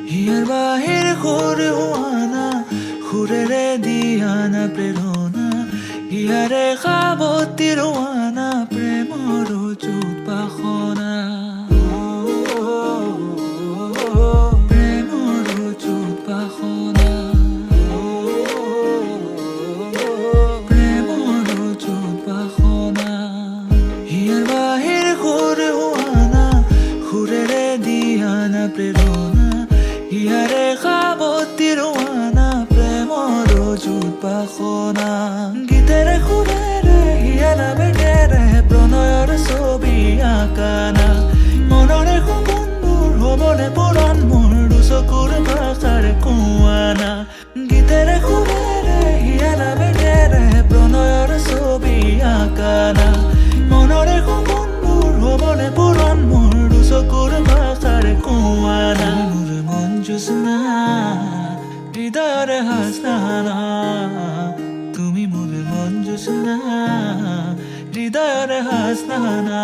হিয়াৰ বাহিৰ সুৰ হোৱানা সুৰেৰে দিয়ানা প্ৰেৰণা হিয়াৰে সাৱতী ৰোৱানা প্ৰেমৰ যুত বাসনা প্ৰেমৰ যুত বাসনা প্ৰেমৰ যুত বাসনা হিয়াৰ বাহিৰ সুৰ হোৱানা সুৰেৰে দিয়ানা প্ৰেৰণা হিয়াৰে সাৱতী ৰোৱানা প্ৰেমৰ যুত বাসনা গীতেৰে সুৰেৰে হিয়া নামেৰে প্ৰণয়ৰ ছবি আঁকানা মনৰে সপোনবোৰ হ'বনে পুৰণ মোৰ দুচকুৰ ভাষাৰে কোৱানা গীতেৰে সুৰেৰে হিয়া নামেৰে প্ৰণয়ৰ ছবি আঁকানা মনৰে সপোনবোৰ হ'বনে পুৰণ মোৰ দুচকুৰ ভাষাৰে কোৱানা জোৎস্না হৃদয়ৰে হাসনা তুমি মোৰ মন জোৎস্না হৃদয়ৰে হাসনা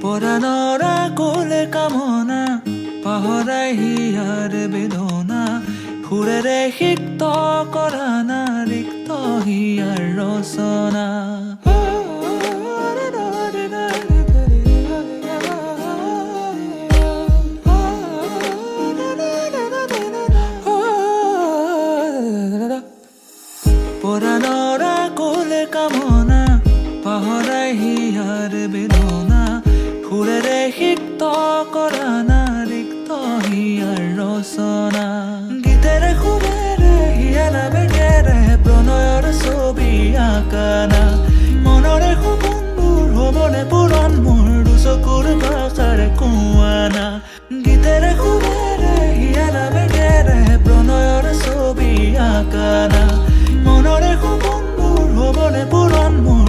পৰাণৰা কোলে কামনা পাহৰাই হিয়াৰ বেদনা সুৰেৰে সিক্ত কৰানা ৰিক্ত হিয়াৰ ৰচনা পৰাণৰা কোলে কামনা পাহৰাই হিয়াৰ বেদনা সুৰেৰে সিক্ত কৰানা ৰিক্ত হিয়াৰ ৰচনা গীতেৰে সুৰেৰে হিয়া নামেৰে প্ৰণয়ৰ ছবি আঁকানা মনৰে সপোনবোৰ হ'বনে পুৰণ মোৰ দুচকুৰ ভাষাৰে কোৱানা গীতেৰে সুৰেৰে হিয়া নামেৰে প্ৰণয়ৰ ছবি আঁকানা মনৰে সপোনবোৰ হ'বনে পুৰণ মোৰ